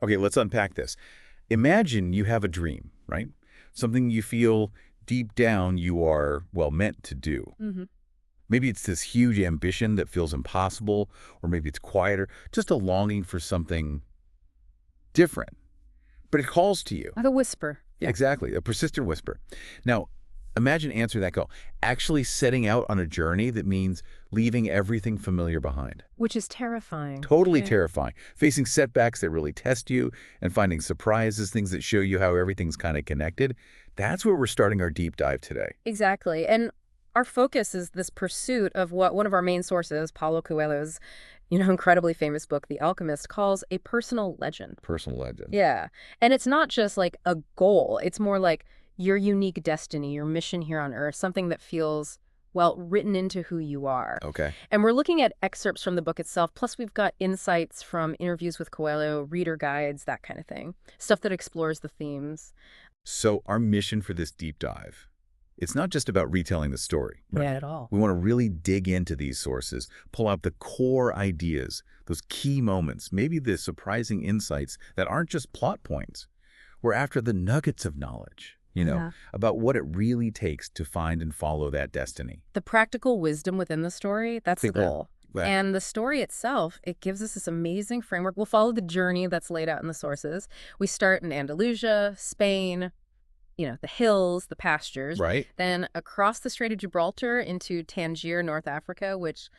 Okay, let's unpack this. Imagine you have a dream, right? Something you feel deep down you are, well, meant to do. Hmm. Maybe it's this huge ambition that feels impossible, or maybe it's quieter, just a longing for something different. But it calls to you. Like a whisper. Yeah, exactly, a persistent whisper. Now, imagine answering that call. Actually setting out on a journey that means leaving everything familiar behind. Which is terrifying. Totally Yeah. terrifying. Facing setbacks that really test you and finding surprises, things that show you how everything's kind of connected. That's where we're starting our deep dive today. Exactly. And our focus is this pursuit of what one of our main sources, Paulo Coelho's, incredibly famous book, The Alchemist, calls a personal legend. Personal legend. Yeah. And it's not just like a goal. It's more like your unique destiny, your mission here on Earth, something that feels, well, written into who you are. Okay. And we're looking at excerpts from the book itself, plus we've got insights from interviews with Coelho, reader guides, that kind of thing. Stuff that explores the themes. So our mission for this deep dive, it's not just about retelling the story. Right. Yeah, at all. We want to really dig into these sources, pull out the core ideas, those key moments, maybe the surprising insights that aren't just plot points. We're after the nuggets of knowledge, Yeah. about what it really takes to find and follow that destiny. The practical wisdom within the story, that's the Think that- goal. that- And the story itself, it gives us this amazing framework. We'll follow the journey that's laid out in the sources. We start in Andalusia, Spain, the hills, the pastures. Right? Then across the Strait of Gibraltar into Tangier, North Africa, which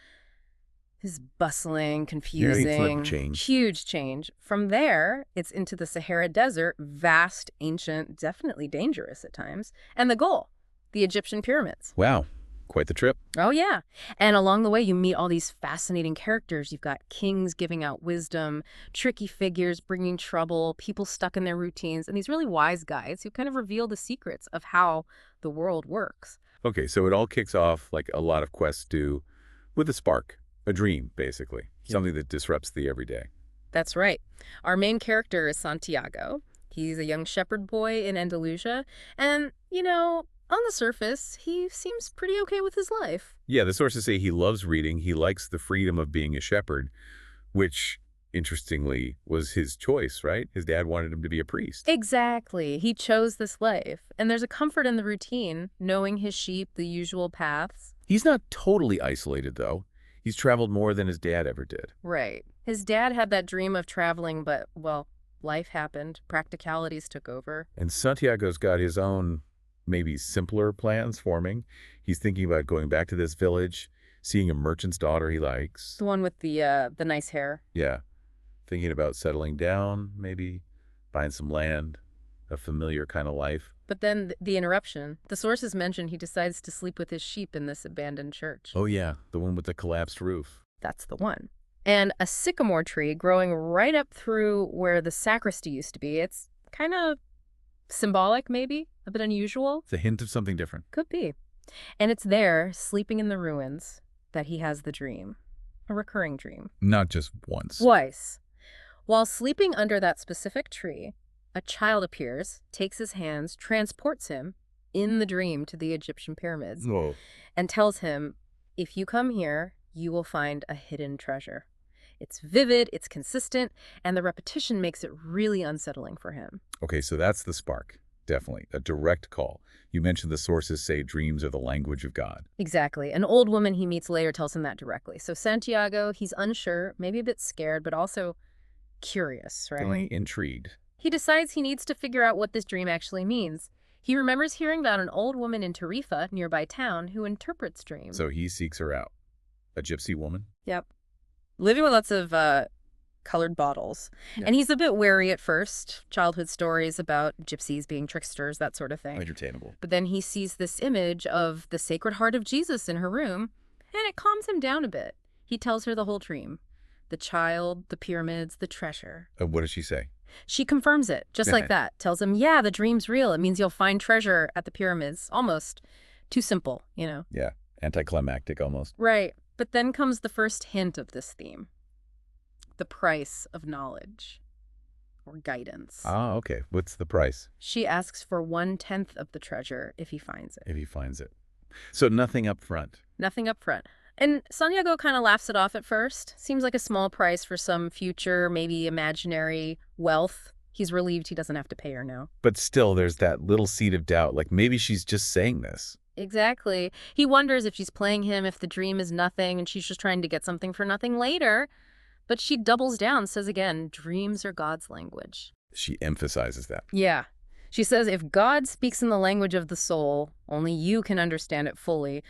is bustling, confusing, change. huge change. From there, it's into the Sahara Desert, vast, ancient, definitely dangerous at times. And the goal, the Egyptian pyramids. Wow. Quite the trip. Oh, yeah. And along the way, you meet all these fascinating characters. You've got kings giving out wisdom, tricky figures bringing trouble, people stuck in their routines, and these really wise guys who kind of reveal the secrets of how the world works. Okay, so it all kicks off like a lot of quests do with a spark, a dream, basically. Something that disrupts the everyday. That's right. Our main character is Santiago. He's a young shepherd boy in Andalusia. And, on the surface, he seems pretty okay with his life. Yeah, the sources say he loves reading. He likes the freedom of being a shepherd, which, interestingly, was his choice, right? His dad wanted him to be a priest. Exactly. He chose this life. And there's a comfort in the routine, knowing his sheep, the usual paths. He's not totally isolated, though. He's traveled more than his dad ever did. Right. His dad had that dream of traveling, but, well, life happened. Practicalities took over. And Santiago's got his own, maybe simpler plans forming. He's thinking about going back to this village, seeing a merchant's daughter he likes. The one with the nice hair. Yeah. Thinking about settling down, maybe buying some land, a familiar kind of life. But then the interruption. The sources mention he decides to sleep with his sheep in this abandoned church. Oh, yeah, the one with the collapsed roof. That's the one. And a sycamore tree growing right up through where the sacristy used to be. It's kind of symbolic, maybe, a bit unusual. It's a hint of something different. Could be. And it's there, sleeping in the ruins, that he has the dream. A recurring dream. Not just once. Twice. While sleeping under that specific tree, a child appears, takes his hands, transports him in the dream to the Egyptian pyramids, Whoa. and tells him, if you come here, you will find a hidden treasure. It's vivid, it's consistent, and the repetition makes it really unsettling for him. Okay, so that's the spark. Definitely. A direct call. You mentioned the sources say dreams are the language of God. Exactly. An old woman he meets later tells him that directly. So Santiago, he's unsure, maybe a bit scared, but also curious, right? Feeling intrigued. He decides he needs to figure out what this dream actually means. He remembers hearing about an old woman in Tarifa, nearby town, who interprets dreams. So he seeks her out. A gypsy woman? Yep. Living with lots of colored bottles. Yeah. And he's a bit wary at first. Childhood stories about gypsies being tricksters, that sort of thing. Entertainable. But then he sees this image of the Sacred Heart of Jesus in her room, and it calms him down a bit. He tells her the whole dream. The child, the pyramids, the treasure. What does she say? She confirms it, just like that. Tells him, yeah, the dream's real. It means you'll find treasure at the pyramids. Almost too simple, Yeah, anticlimactic almost. Right. But then comes the first hint of this theme. The price of knowledge. Or guidance. Ah, okay. What's the price? She asks for 1/10 of the treasure if he finds it. If he finds it. So nothing up front. Nothing up front. And Santiago kind of laughs it off at first. Seems like a small price for some future, maybe imaginary wealth. He's relieved he doesn't have to pay her now. But still, there's that little seed of doubt, like maybe she's just saying this. Exactly. He wonders if she's playing him, if the dream is nothing, and she's just trying to get something for nothing later. But she doubles down, says again, dreams are God's language. She emphasizes that. Yeah. She says if God speaks in the language of the soul, only you can understand it fully.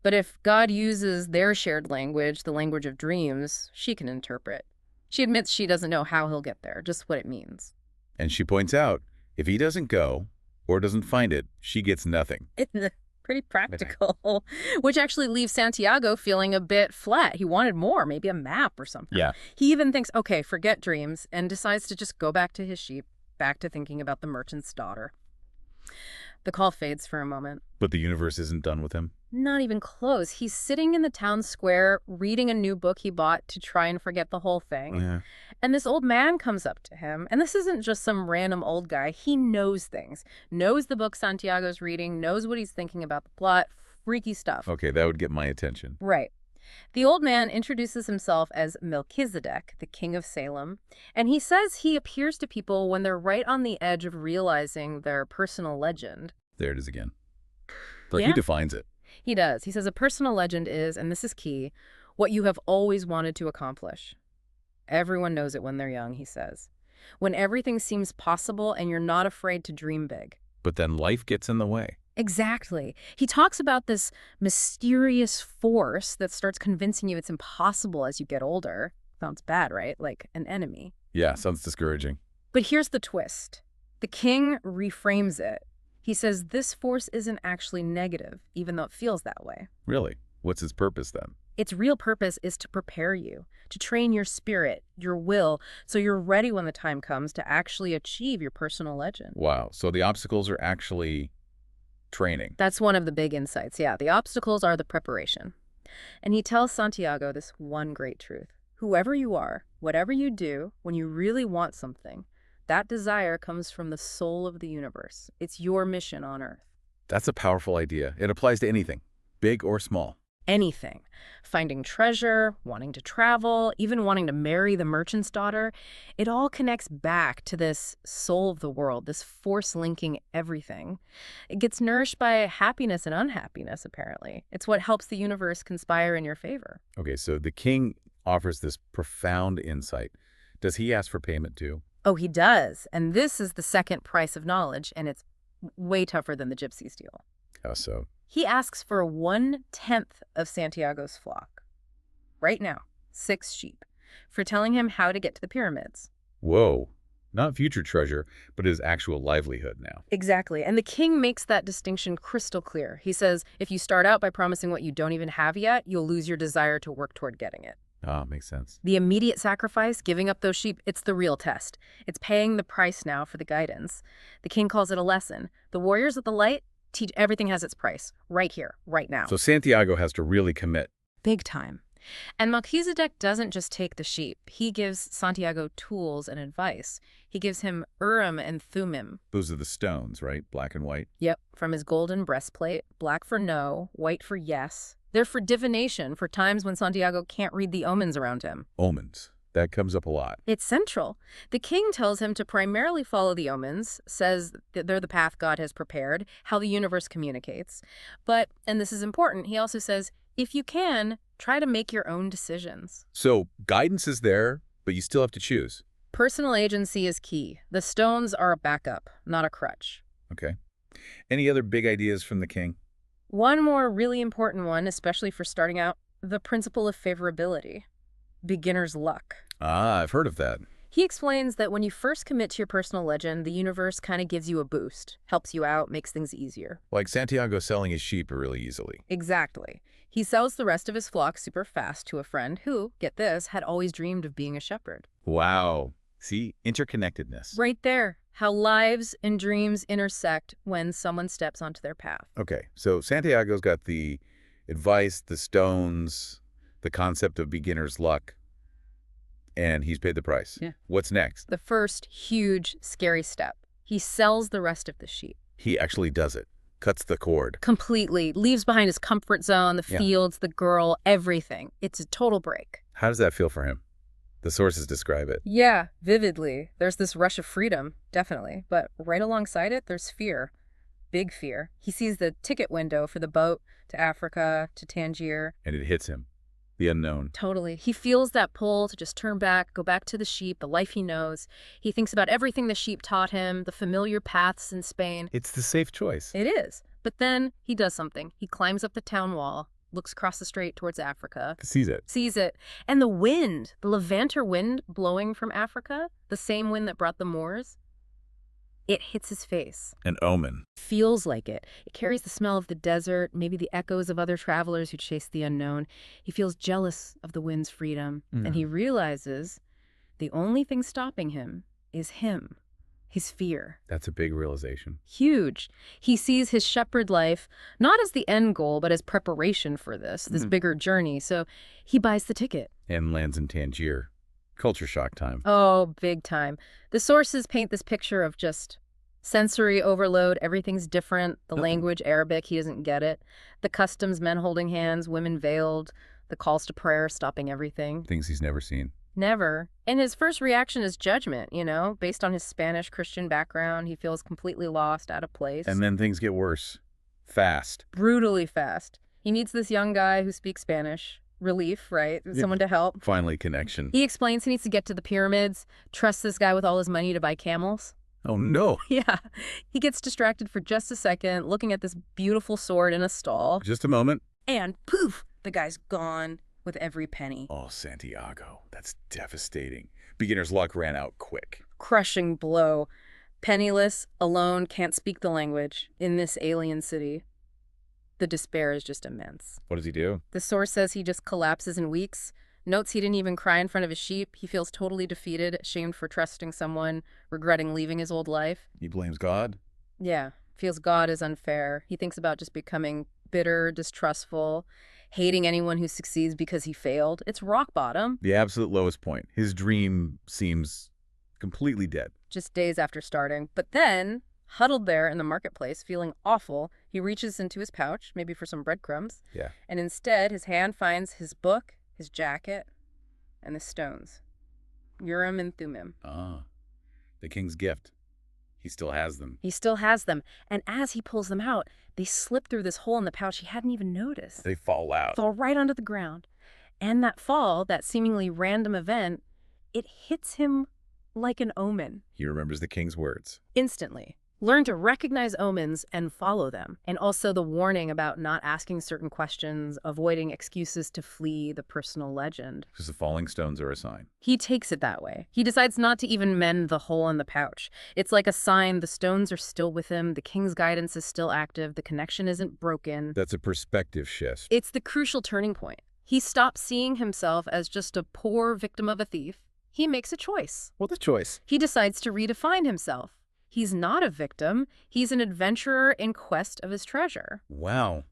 But if God uses their shared language, the language of dreams, she can interpret. She admits she doesn't know how he'll get there, just what it means. And she points out, if he doesn't go or doesn't find it, she gets nothing. It's pretty practical, which actually leaves Santiago feeling a bit flat. He wanted more, maybe a map or something. Yeah. He even thinks, okay, forget dreams, and decides to just go back to his sheep, back to thinking about the merchant's daughter. The call fades for a moment. But the universe isn't done with him. Not even close. He's sitting in the town square reading a new book he bought to try and forget the whole thing. Yeah. And this old man comes up to him. And this isn't just some random old guy. He knows things. Knows the book Santiago's reading. Knows what he's thinking about the plot. Freaky stuff. Okay, that would get my attention. Right. The old man introduces himself as Melchizedek, the king of Salem. And he says he appears to people when they're right on the edge of realizing their personal legend. There it is again. But Yeah. he defines it. He does. He says a personal legend is, and this is key, what you have always wanted to accomplish. Everyone knows it when they're young, he says. When everything seems possible and you're not afraid to dream big. But then life gets in the way. Exactly. He talks about this mysterious force that starts convincing you it's impossible as you get older. Sounds bad, right? Like an enemy. Yeah, sounds discouraging. But here's the twist. The king reframes it. He says this force isn't actually negative, even though it feels that way. Really? What's his purpose then? Its real purpose is to prepare you, to train your spirit, your will, so you're ready when the time comes to actually achieve your personal legend. Wow. So the obstacles are actually training. That's one of the big insights. Yeah, the obstacles are the preparation. And he tells Santiago this one great truth. Whoever you are, whatever you do, when you really want something, that desire comes from the soul of the universe. It's your mission on Earth. That's a powerful idea. It applies to anything, big or small. Anything. Finding treasure, wanting to travel, even wanting to marry the merchant's daughter. It all connects back to this soul of the world, this force linking everything. It gets nourished by happiness and unhappiness, apparently. It's what helps the universe conspire in your favor. Okay, so the king offers this profound insight. Does he ask for payment too? Oh, he does. And this is the second price of knowledge, and it's way tougher than the gypsy's deal. How so? He asks for 1/10 of Santiago's flock. Right now, 6 sheep, for telling him how to get to the pyramids. Whoa. Not future treasure, but his actual livelihood now. Exactly. And the king makes that distinction crystal clear. He says, if you start out by promising what you don't even have yet, you'll lose your desire to work toward getting it. Ah, makes sense. The immediate sacrifice, giving up those sheep, it's the real test. It's paying the price now for the guidance. The king calls it a lesson. The warriors of the light teach everything has its price, right here, right now. So Santiago has to really commit. Big time. And Melchizedek doesn't just take the sheep. He gives Santiago tools and advice. He gives him Urim and Thummim. Those are the stones, right? Black and white. Yep, from his golden breastplate, black for no, white for yes. They're for divination, for times when Santiago can't read the omens around him. Omens. That comes up a lot. It's central. The king tells him to primarily follow the omens, says that they're the path God has prepared, how the universe communicates. But, and this is important, he also says, if you can, try to make your own decisions. So guidance is there, but you still have to choose. Personal agency is key. The stones are a backup, not a crutch. Okay. Any other big ideas from the king? One more really important one, especially for starting out, the principle of favorability. Beginner's luck. Ah, I've heard of that. He explains that when you first commit to your personal legend, the universe kind of gives you a boost, helps you out, makes things easier. Like Santiago selling his sheep really easily. Exactly. He sells the rest of his flock super fast to a friend who, get this, had always dreamed of being a shepherd. Wow. See, interconnectedness. Right there. How lives and dreams intersect when someone steps onto their path. Okay, so Santiago's got the advice, the stones, the concept of beginner's luck, and he's paid the price. Yeah. What's next? The first huge, scary step. He sells the rest of the sheep. He actually does it. Cuts the cord. Completely. Leaves behind his comfort zone, the fields, the girl, everything. It's a total break. How does that feel for him? The sources describe it. Yeah, vividly. There's this rush of freedom, definitely. But right alongside it, there's fear. Big fear. He sees the ticket window for the boat to Africa, to Tangier. And it hits him. The unknown. Totally. He feels that pull to just turn back, go back to the sheep, the life he knows. He thinks about everything the sheep taught him, the familiar paths in Spain. It's the safe choice. It is. But then he does something. He climbs up the town wall, looks across the strait towards Africa. Sees it. Sees it. And the wind, the Levanter wind blowing from Africa, the same wind that brought the Moors, it hits his face. An omen. Feels like it. It carries the smell of the desert, maybe the echoes of other travelers who chase the unknown. He feels jealous of the wind's freedom, and he realizes the only thing stopping him is him, his fear. That's a big realization. Huge. He sees his shepherd life not as the end goal, but as preparation for this bigger journey. So he buys the ticket. And lands in Tangier. Culture shock time. Oh, big time. The sources paint this picture of just sensory overload. Everything's different. The language, Arabic, he doesn't get it. The customs, men holding hands, women veiled. The calls to prayer, stopping everything. Things he's never seen. Never. And his first reaction is judgment, based on his Spanish Christian background. He feels completely lost, out of place. And then things get worse. Fast. Brutally fast. He meets this young guy who speaks Spanish. Relief, right? Someone to help. Finally, connection. He explains he needs to get to the pyramids, trusts this guy with all his money to buy camels. Oh, no. Yeah. He gets distracted for just a second, looking at this beautiful sword in a stall. Just a moment. And poof, the guy's gone with every penny. Oh, Santiago. That's devastating. Beginner's luck ran out quick. Crushing blow. Penniless, alone, can't speak the language in this alien city. The despair is just immense. What does he do? The source says he just collapses in weeks, notes he didn't even cry in front of his sheep. He feels totally defeated, ashamed for trusting someone, regretting leaving his old life. He blames God? Yeah, feels God is unfair. He thinks about just becoming bitter, distrustful, hating anyone who succeeds because he failed. It's rock bottom. The absolute lowest point. His dream seems completely dead. Just days after starting. But then, huddled there in the marketplace, feeling awful, he reaches into his pouch, maybe for some breadcrumbs. Yeah. And instead, his hand finds his book, his jacket, and the stones. Urim and Thummim. Ah, the king's gift. He still has them. He still has them. And as he pulls them out, they slip through this hole in the pouch he hadn't even noticed. They fall out. Fall right onto the ground. And that fall, that seemingly random event, it hits him like an omen. He remembers the king's words. Instantly. Learn to recognize omens and follow them. And also the warning about not asking certain questions, avoiding excuses to flee the personal legend. Because the falling stones are a sign. He takes it that way. He decides not to even mend the hole in the pouch. It's like a sign the stones are still with him, the king's guidance is still active, the connection isn't broken. That's a perspective shift. It's the crucial turning point. He stops seeing himself as just a poor victim of a thief. He makes a choice. What a choice. He decides to redefine himself. He's not a victim. He's an adventurer in quest of his treasure. Wow.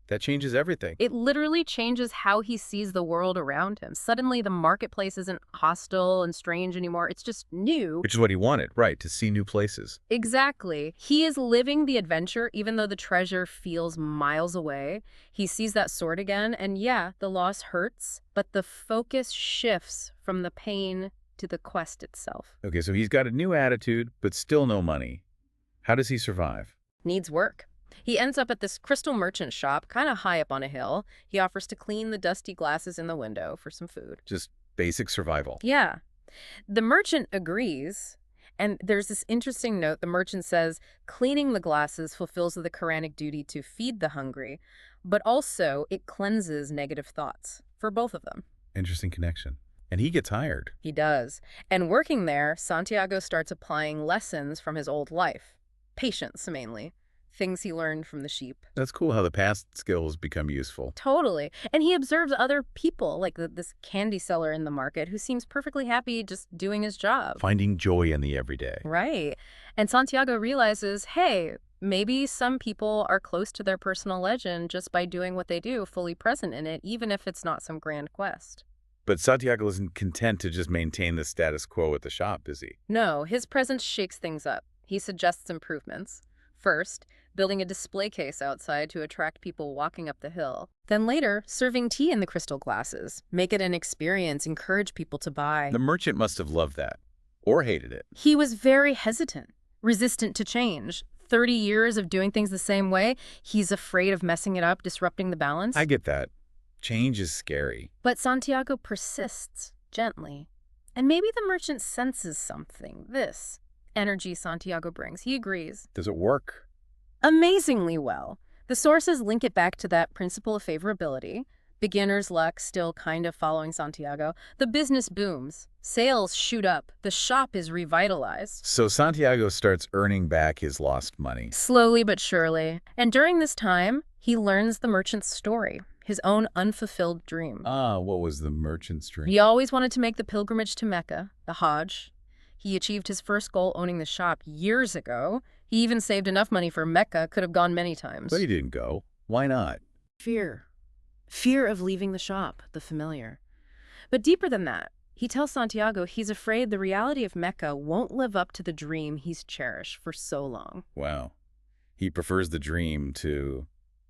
That changes everything. It literally changes how he sees the world around him. Suddenly, the marketplace isn't hostile and strange anymore. It's just new. Which is what he wanted, right, to see new places. Exactly. He is living the adventure, even though the treasure feels miles away. He sees that sword again, and yeah, the loss hurts, but the focus shifts from the pain to the quest itself. Okay, so he's got a new attitude, but still no money. How does he survive? Needs work. He ends up at this crystal merchant shop, kind of high up on a hill. He offers to clean the dusty glasses in the window for some food. Just basic survival. Yeah. The merchant agrees, and there's this interesting note. The merchant says, cleaning the glasses fulfills the Quranic duty to feed the hungry, but also it cleanses negative thoughts for both of them. Interesting connection. And he gets hired. He does. And working there, Santiago starts applying lessons from his old life. Patience, mainly. Things he learned from the sheep. That's cool how the past skills become useful. Totally. And he observes other people, like this candy seller in the market who seems perfectly happy just doing his job. Finding joy in the everyday. Right. And Santiago realizes, hey, maybe some people are close to their personal legend just by doing what they do, fully present in it, even if it's not some grand quest. But Santiago isn't content to just maintain the status quo at the shop, is he? No, his presence shakes things up. He suggests improvements. First, building a display case outside to attract people walking up the hill. Then later, serving tea in the crystal glasses. Make it an experience, encourage people to buy. The merchant must have loved that, or hated it. He was very hesitant, resistant to change. 30 years of doing things the same way, he's afraid of messing it up, disrupting the balance. I get that. Change is scary. But Santiago persists, gently. And maybe the merchant senses something, this energy Santiago brings. He agrees. Does it work? Amazingly well. The sources link it back to that principle of favorability. Beginner's luck still kind of following Santiago. The business booms. Sales shoot up. The shop is revitalized. So Santiago starts earning back his lost money. Slowly but surely. And during this time, he learns the merchant's story, his own unfulfilled dream. What was the merchant's dream? He always wanted to make the pilgrimage to Mecca, the Hajj. He achieved his first goal owning the shop years ago. He even saved enough money for Mecca, could have gone many times. But he didn't go. Why not? Fear. Fear of leaving the shop, the familiar. But deeper than that, he tells Santiago he's afraid the reality of Mecca won't live up to the dream he's cherished for so long. Wow. He prefers the dream to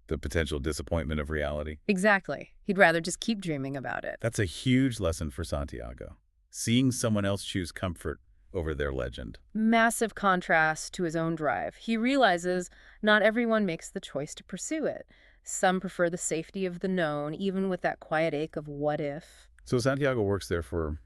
the potential disappointment of reality. Exactly. He'd rather just keep dreaming about it. That's a huge lesson for Santiago. Seeing someone else choose comfort over their legend. Massive contrast to his own drive. He realizes not everyone makes the choice to pursue it. Some prefer the safety of the known, even with that quiet ache of what if. So Santiago works there for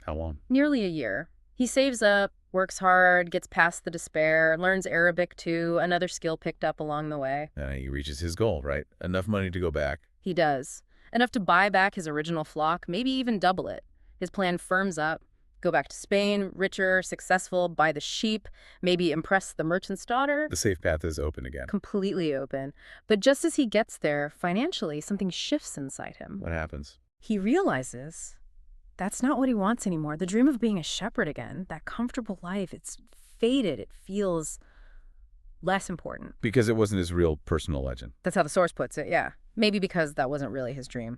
how long? Nearly a year. He saves up, works hard, gets past the despair, learns Arabic too, another skill picked up along the way. And he reaches his goal, right? Enough money to go back. He does. Enough to buy back his original flock, maybe even double it. His plan firms up. Go back to Spain, richer, successful, buy the sheep, maybe impress the merchant's daughter. The safe path is open again. Completely open. But just as he gets there, financially, something shifts inside him. What happens? He realizes that's not what he wants anymore. The dream of being a shepherd again, that comfortable life, it's faded. It feels less important. Because it wasn't his real personal legend. That's how the source puts it, yeah. Maybe because that wasn't really his dream.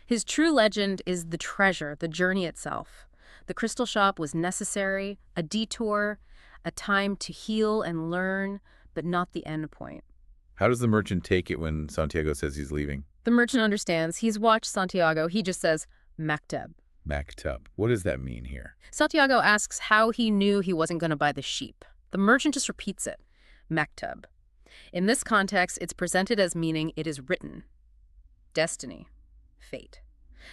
His true legend is the treasure, the journey itself. The crystal shop was necessary, a detour, a time to heal and learn, but not the end point. How does the merchant take it when Santiago says he's leaving? The merchant understands. He's watched Santiago. He just says, Maktub. Maktub. What does that mean here? Santiago asks how he knew he wasn't going to buy the sheep. The merchant just repeats it. Maktub. In this context, it's presented as meaning it is written. Destiny. Fate.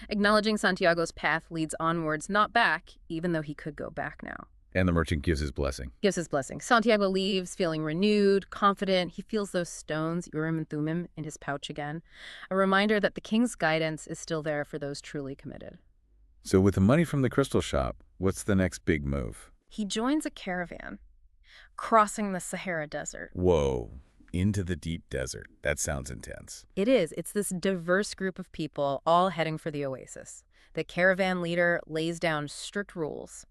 Acknowledging Santiago's path leads onwards, not back, even though he could go back now. And the merchant gives his blessing. Gives his blessing. Santiago leaves, feeling renewed, confident. He feels those stones, Urim and Thummim, in his pouch again. A reminder that the king's guidance is still there for those truly committed. So with the money from the crystal shop, what's the next big move? He joins a caravan, crossing the Sahara Desert. Whoa. Into the deep desert. That sounds intense. It is. It's this diverse group of people all heading for the oasis. The caravan leader lays down strict rules.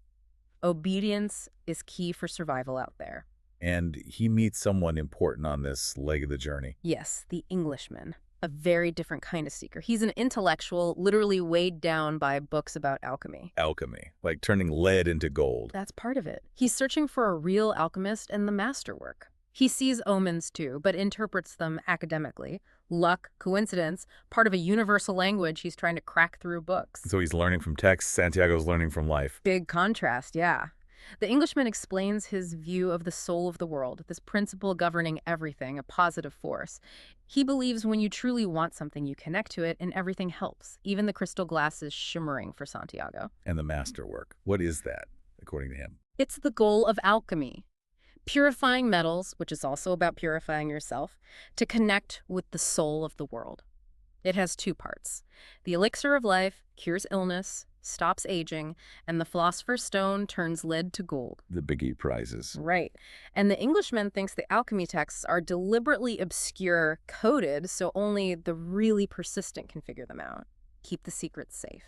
Obedience is key for survival out there. And he meets someone important on this leg of the journey. Yes, the Englishman. A very different kind of seeker. He's an intellectual, literally weighed down by books about alchemy. Alchemy, like turning lead into gold. That's part of it. He's searching for a real alchemist and the masterwork. He sees omens too, but interprets them academically. Luck, coincidence, part of a universal language he's trying to crack through books. So he's learning from texts, Santiago's learning from life. Big contrast, yeah. The Englishman explains his view of the soul of the world, this principle governing everything, a positive force. He believes when you truly want something, you connect to it and everything helps. Even the crystal glass is shimmering for Santiago. And the masterwork. What is that, according to him? It's the goal of alchemy. Purifying metals, which is also about purifying yourself, to connect with the soul of the world. It has two parts. The elixir of life cures illness, stops aging, and the philosopher's stone turns lead to gold. The biggie prizes. Right. And the Englishman thinks the alchemy texts are deliberately obscure, coded, so only the really persistent can figure them out. Keep the secrets safe.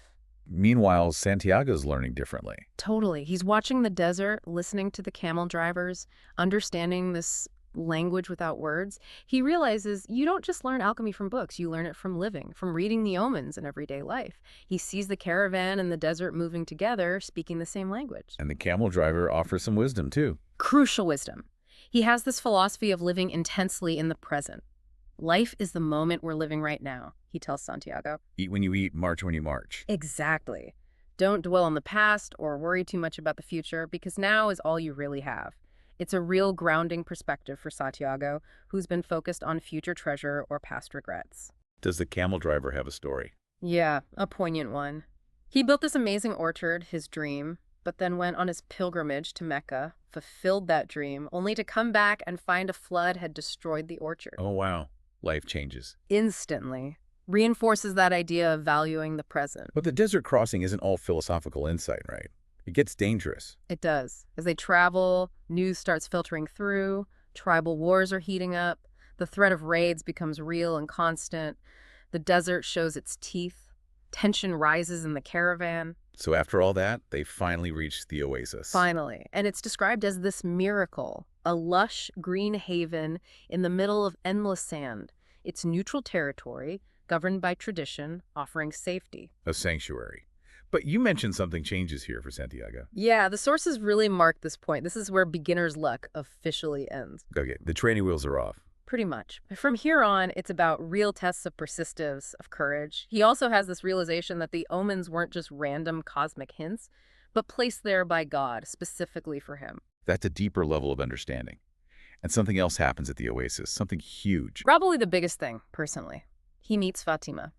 Meanwhile, Santiago's learning differently. Totally. He's watching the desert, listening to the camel drivers, understanding this language without words. He realizes you don't just learn alchemy from books, you learn it from living, from reading the omens in everyday life. He sees the caravan and the desert moving together, speaking the same language. And the camel driver offers some wisdom, too. Crucial wisdom. He has this philosophy of living intensely in the present. Life is the moment we're living right now, he tells Santiago. Eat when you eat, march when you march. Exactly. Don't dwell on the past or worry too much about the future, because now is all you really have. It's a real grounding perspective for Santiago, who's been focused on future treasure or past regrets. Does the camel driver have a story? Yeah, a poignant one. He built this amazing orchard, his dream, but then went on his pilgrimage to Mecca, fulfilled that dream, only to come back and find a flood had destroyed the orchard. Oh, wow. Life changes. Instantly. Reinforces that idea of valuing the present. But the desert crossing isn't all philosophical insight, right? It gets dangerous. It does. As they travel, news starts filtering through, tribal wars are heating up, the threat of raids becomes real and constant, the desert shows its teeth, tension rises in the caravan. So after all that, they finally reach the oasis. Finally. And it's described as this miracle, a lush green haven in the middle of endless sand. It's neutral territory, governed by tradition, offering safety. A sanctuary. But you mentioned something changes here for Santiago. Yeah, the sources really mark this point. This is where beginner's luck officially ends. Okay, the training wheels are off. Pretty much. From here on, it's about real tests of persistence, of courage. He also has this realization that the omens weren't just random cosmic hints, but placed there by God, specifically for him. That's a deeper level of understanding. And something else happens at the oasis, something huge. Probably the biggest thing, personally. He meets Fatima.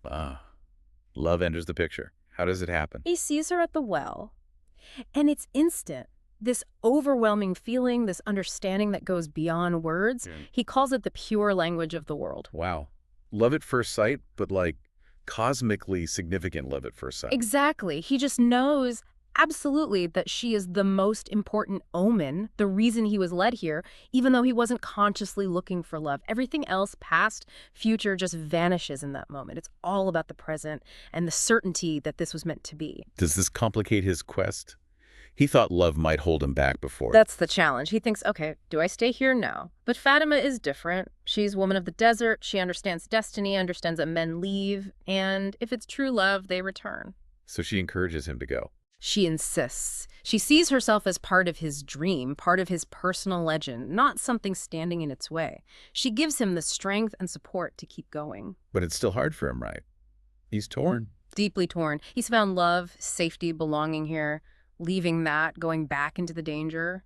Love enters the picture. How does it happen? He sees her at the well, and it's instant. This overwhelming feeling, this understanding that goes beyond words, he calls it the pure language of the world. Wow. Love at first sight, but like cosmically significant love at first sight. Exactly. He just knows absolutely that she is the most important omen, the reason he was led here, even though he wasn't consciously looking for love. Everything else, past, future, just vanishes in that moment. It's all about the present and the certainty that this was meant to be. Does this complicate his quest? He thought love might hold him back before. That's the challenge. He thinks, okay, do I stay here? No. But Fatima is different. She's woman of the desert. She understands destiny, understands that men leave, and if it's true love, they return. So she encourages him to go. She insists. She sees herself as part of his dream, part of his personal legend, not something standing in its way. She gives him the strength and support to keep going. But it's still hard for him, right? He's torn. Deeply torn. He's found love, safety, belonging here. Leaving that, going back into the danger,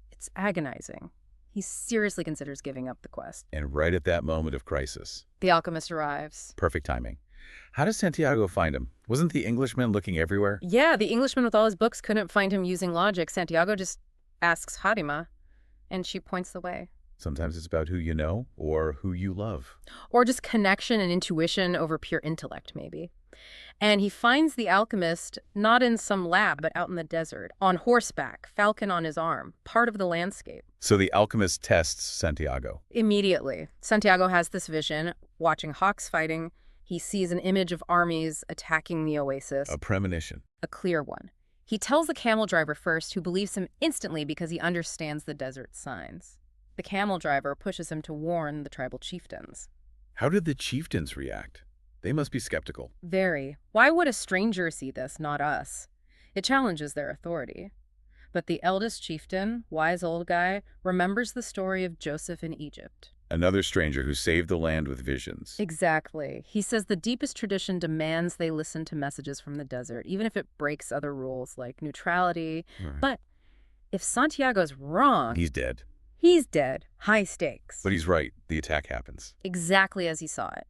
it's agonizing. He seriously considers giving up the quest. And right at that moment of crisis, the alchemist arrives. Perfect timing. How does Santiago find him? Wasn't the Englishman looking everywhere? Yeah, the Englishman with all his books couldn't find him using logic. Santiago just asks Fatima, and she points the way. Sometimes it's about who you know or who you love. Or just connection and intuition over pure intellect, maybe. And he finds the alchemist not in some lab, but out in the desert, on horseback, falcon on his arm, part of the landscape. So the alchemist tests Santiago. Immediately. Santiago has this vision, watching hawks fighting. He sees an image of armies attacking the oasis. A premonition. A clear one. He tells the camel driver first, who believes him instantly because he understands the desert signs. The camel driver pushes him to warn the tribal chieftains. How did the chieftains react? They must be skeptical. Very. Why would a stranger see this, not us? It challenges their authority. But the eldest chieftain, wise old guy, remembers the story of Joseph in Egypt. Another stranger who saved the land with visions. Exactly. He says the deepest tradition demands they listen to messages from the desert, even if it breaks other rules like neutrality. Right. But if Santiago's wrong... He's dead. He's dead. High stakes. But he's right. The attack happens. Exactly as he saw it.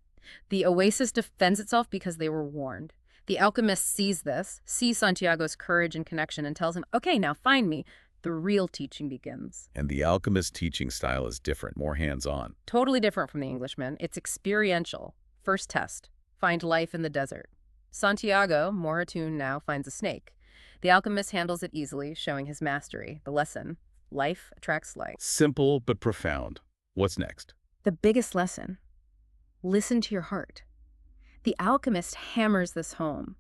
The oasis defends itself because they were warned. The alchemist sees this, sees Santiago's courage and connection, and tells him, okay, now find me. The real teaching begins. And the alchemist's teaching style is different, more hands-on. Totally different from the Englishman. It's experiential. First test. Find life in the desert. Santiago, more attuned now, finds a snake. The alchemist handles it easily, showing his mastery. The lesson: life attracts life. Simple but profound. What's next? The biggest lesson: listen to your heart. The alchemist hammers this home.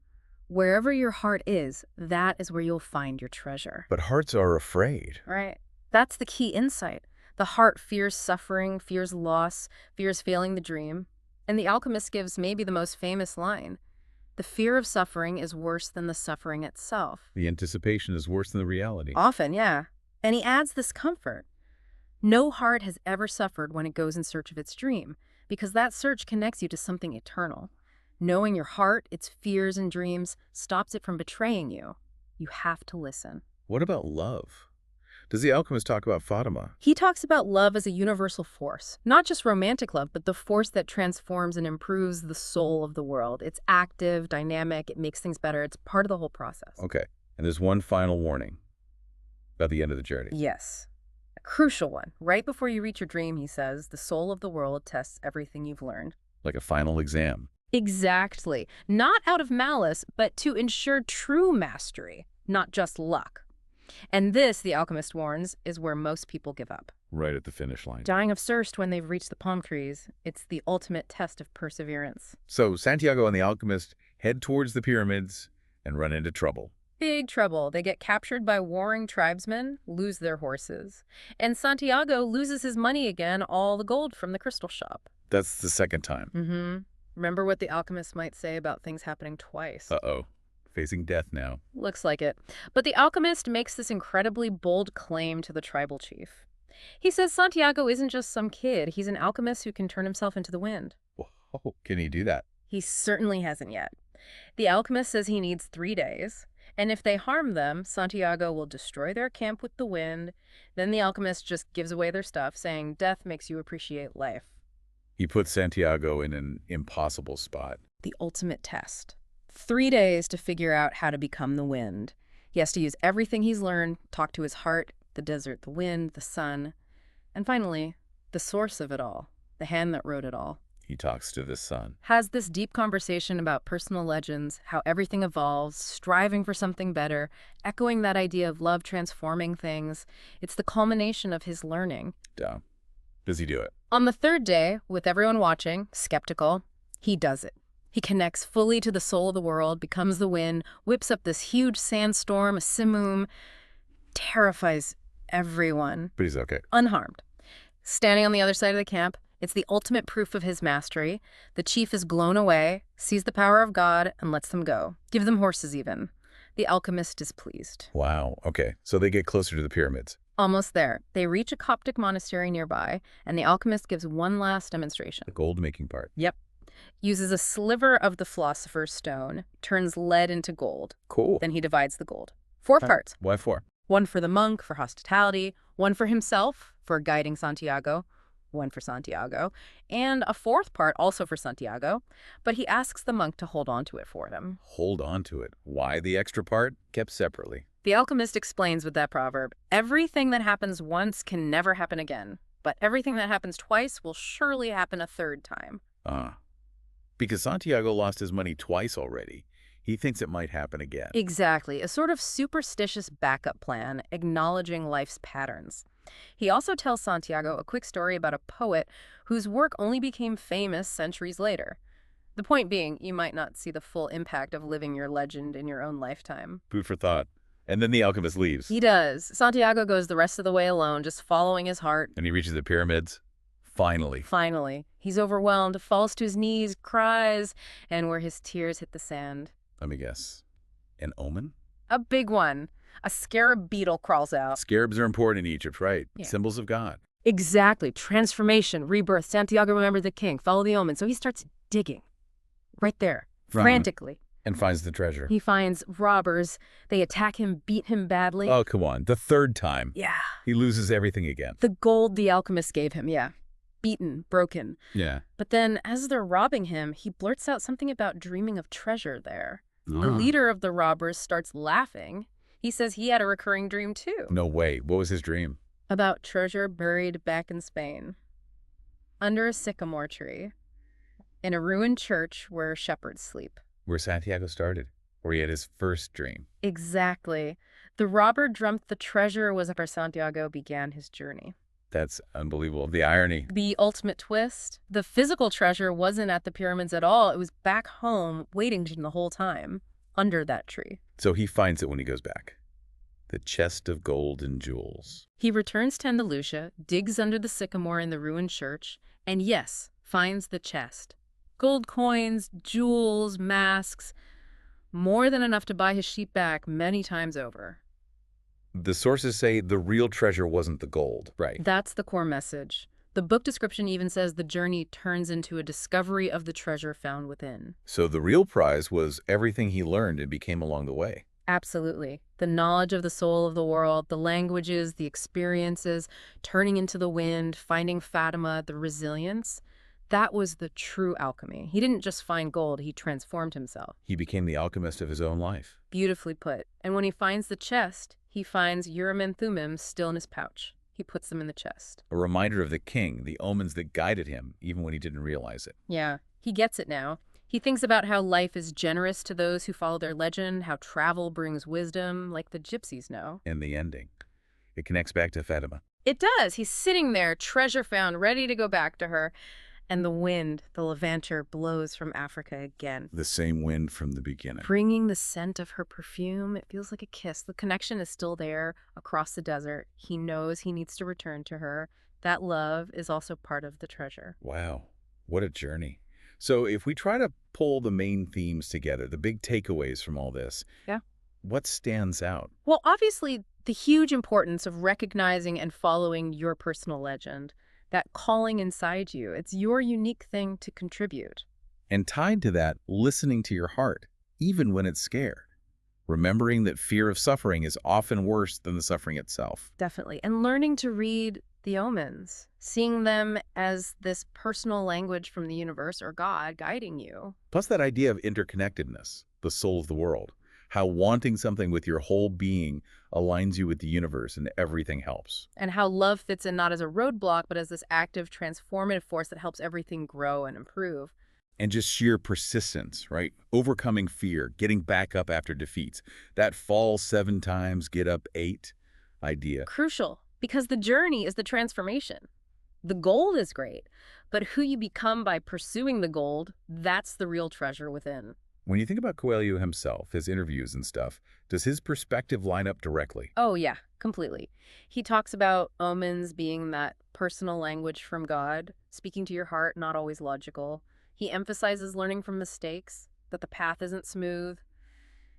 Wherever your heart is, that is where you'll find your treasure. But hearts are afraid. Right. That's the key insight. The heart fears suffering, fears loss, fears failing the dream. And the alchemist gives maybe the most famous line: the fear of suffering is worse than the suffering itself. The anticipation is worse than the reality. Often, yeah. And he adds this comfort. No heart has ever suffered when it goes in search of its dream, because that search connects you to something eternal. Knowing your heart, its fears and dreams, stops it from betraying you. You have to listen. What about love? Does the alchemist talk about Fatima? He talks about love as a universal force, not just romantic love, but the force that transforms and improves the soul of the world. It's active, dynamic, it makes things better. It's part of the whole process. Okay, and there's one final warning about the end of the journey. Yes. A crucial one. Right before you reach your dream, he says, the soul of the world tests everything you've learned. Like a final exam. Exactly. Not out of malice, but to ensure true mastery, not just luck. And this, the alchemist warns, is where most people give up. Right at the finish line. Dying of thirst when they've reached the palm trees. It's the ultimate test of perseverance. So Santiago and the alchemist head towards the pyramids and run into trouble. Big trouble. They get captured by warring tribesmen, lose their horses. And Santiago loses his money again, all the gold from the crystal shop. That's the second time. Mm-hmm. Remember what the alchemist might say about things happening twice. Uh-oh. Facing death now. Looks like it. But the alchemist makes this incredibly bold claim to the tribal chief. He says Santiago isn't just some kid. He's an alchemist who can turn himself into the wind. Whoa, can he do that? He certainly hasn't yet. The alchemist says he needs 3 days, and if they harm them, Santiago will destroy their camp with the wind. Then the alchemist just gives away their stuff, saying death makes you appreciate life. He puts Santiago in an impossible spot. The ultimate test. 3 days to figure out how to become the wind. He has to use everything he's learned, talk to his heart, the desert, the wind, the sun, and finally, the source of it all, the hand that wrote it all. He talks to the sun. Has this deep conversation about personal legends, how everything evolves, striving for something better, echoing that idea of love transforming things. It's the culmination of his learning. Dumb. Does he do it? On the 3rd day, with everyone watching, skeptical, he does it. He connects fully to the soul of the world, becomes the wind, whips up this huge sandstorm, a simoom, terrifies everyone. But he's okay. Unharmed. Standing on the other side of the camp, it's the ultimate proof of his mastery. The chief is blown away, sees the power of God, and lets them go. Give them horses even. The alchemist is pleased. Wow, okay. So they get closer to the pyramids. Almost there. They reach a Coptic monastery nearby, and the alchemist gives one last demonstration. The gold-making part. Yep. Uses a sliver of the philosopher's stone, turns lead into gold. Cool. Then he divides the gold. 4 parts. Why 4? One for the monk, for hospitality. One for himself, for guiding Santiago. One for Santiago. And a 4th part also for Santiago. But he asks the monk to hold on to it for him. Hold on to it. Why the extra part? Kept separately. The alchemist explains with that proverb, everything that happens once can never happen again. But everything that happens twice will surely happen a 3rd time. Because Santiago lost his money twice already. He thinks it might happen again. Exactly. A sort of superstitious backup plan, acknowledging life's patterns. He also tells Santiago a quick story about a poet whose work only became famous centuries later. The point being, you might not see the full impact of living your legend in your own lifetime. Food for thought. And then the alchemist leaves. He does. Santiago goes the rest of the way alone, just following his heart. And he reaches the pyramids. Finally. Finally. He's overwhelmed, falls to his knees, cries, and where his tears hit the sand. Let me guess. An omen? A big one. A scarab beetle crawls out. Scarabs are important in Egypt, right? Yeah. Symbols of God. Exactly. Transformation, rebirth. Santiago remembered the king. Follow the omen. So he starts digging. Right there. Frantically. And finds the treasure. He finds robbers. They attack him, beat him badly. Oh, come on. The 3rd time. Yeah. He loses everything again. The gold the alchemist gave him, yeah. Beaten, broken. Yeah. But then, as they're robbing him, he blurts out something about dreaming of treasure there. The leader of the robbers starts laughing. He says he had a recurring dream, too. No way. What was his dream? About treasure buried back in Spain. Under a sycamore tree. In a ruined church where shepherds sleep. Where Santiago started. Where he had his first dream. Exactly. The robber dreamt the treasure was where Santiago began his journey. That's unbelievable. The irony. The ultimate twist, the physical treasure wasn't at the pyramids at all. It was back home, waiting the whole time, under that tree. So he finds it when he goes back. The chest of gold and jewels. He returns to Andalusia, digs under the sycamore in the ruined church, and yes, finds the chest. Gold coins, jewels, masks, more than enough to buy his sheep back many times over. The sources say the real treasure wasn't the gold. Right. That's the core message. The book description even says the journey turns into a discovery of the treasure found within. So the real prize was everything he learned and became along the way. Absolutely. The knowledge of the soul of the world, the languages, the experiences, turning into the wind, finding Fatima, the resilience. That was the true alchemy. He didn't just find gold, he transformed himself. He became the alchemist of his own life. Beautifully put. And when he finds the chest, he finds Urim and Thummim still in his pouch. He puts them in the chest. A reminder of the king, the omens that guided him, even when he didn't realize it. Yeah, he gets it now. He thinks about how life is generous to those who follow their legend, how travel brings wisdom, like the gypsies know. And the ending. It connects back to Fatima. It does. He's sitting there, treasure found, ready to go back to her. And the wind, the Levanter, blows from Africa again. The same wind from the beginning. Bringing the scent of her perfume, it feels like a kiss. The connection is still there across the desert. He knows he needs to return to her. That love is also part of the treasure. Wow, what a journey. So if we try to pull the main themes together, the big takeaways from all this, Yeah. what stands out? Well, obviously, the huge importance of recognizing and following your personal legend, that calling inside you. It's your unique thing to contribute. And tied to that, listening to your heart, even when it's scared. Remembering that fear of suffering is often worse than the suffering itself. Definitely. And learning to read the omens, seeing them as this personal language from the universe or God guiding you. Plus that idea of interconnectedness, the soul of the world. How wanting something with your whole being aligns you with the universe and everything helps. And how love fits in not as a roadblock, but as this active, transformative force that helps everything grow and improve. And just sheer persistence, right? Overcoming fear, getting back up after defeats. That fall 7 times, get up 8 idea. Crucial, because the journey is the transformation. The gold is great, but who you become by pursuing the gold, that's the real treasure within. When you think about Coelho himself, his interviews and stuff, does his perspective line up directly? Oh, yeah, completely. He talks about omens being that personal language from God, speaking to your heart, not always logical. He emphasizes learning from mistakes, that the path isn't smooth.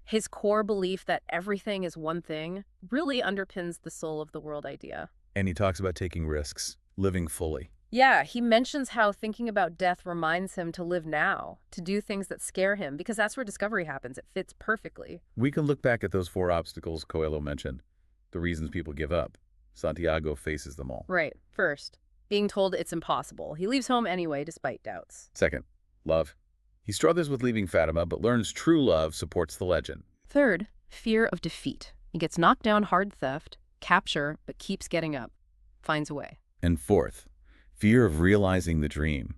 His core belief that everything is one thing really underpins the soul of the world idea. And he talks about taking risks, living fully. Yeah, he mentions how thinking about death reminds him to live now, to do things that scare him, because that's where discovery happens. It fits perfectly. We can look back at those 4 obstacles Coelho mentioned, the reasons people give up. Santiago faces them all. Right. First, being told it's impossible. He leaves home anyway, despite doubts. Second, love. He struggles with leaving Fatima, but learns true love supports the legend. Third, fear of defeat. He gets knocked down hard theft, capture, but keeps getting up, finds a way. And fourth, fear of realizing the dream.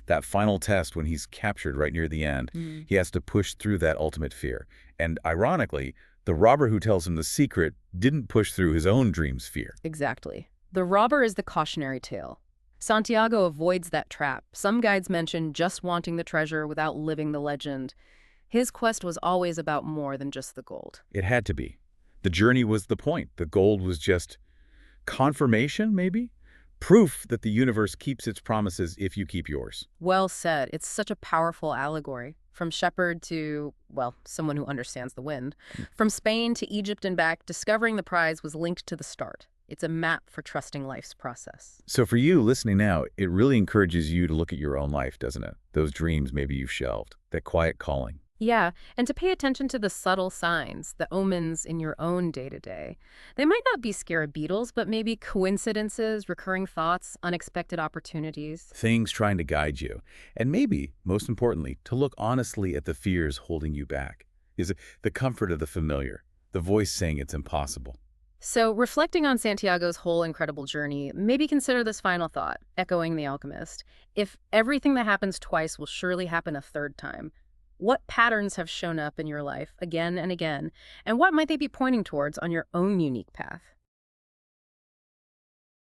That final test when he's captured right near the end, he has to push through that ultimate fear. And ironically, the robber who tells him the secret didn't push through his own dream's fear. Exactly. The robber is the cautionary tale. Santiago avoids that trap. Some guides mention just wanting the treasure without living the legend. His quest was always about more than just the gold. It had to be. The journey was the point. The gold was just confirmation, maybe? Proof that the universe keeps its promises if you keep yours. Well said. It's such a powerful allegory. From shepherd to, well, someone who understands the wind. From Spain to Egypt and back, discovering the prize was linked to the start. It's a map for trusting life's process. So for you listening now, it really encourages you to look at your own life, doesn't it? Those dreams maybe you've shelved, that quiet calling. Yeah, and to pay attention to the subtle signs, the omens in your own day-to-day. They might not be scarabäetals, but maybe coincidences, recurring thoughts, unexpected opportunities. Things trying to guide you. And maybe, most importantly, to look honestly at the fears holding you back. Is it the comfort of the familiar, the voice saying it's impossible? So, reflecting on Santiago's whole incredible journey, maybe consider this final thought, echoing the Alchemist. If everything that happens twice will surely happen a third time, what patterns have shown up in your life again and again, and what might they be pointing towards on your own unique path?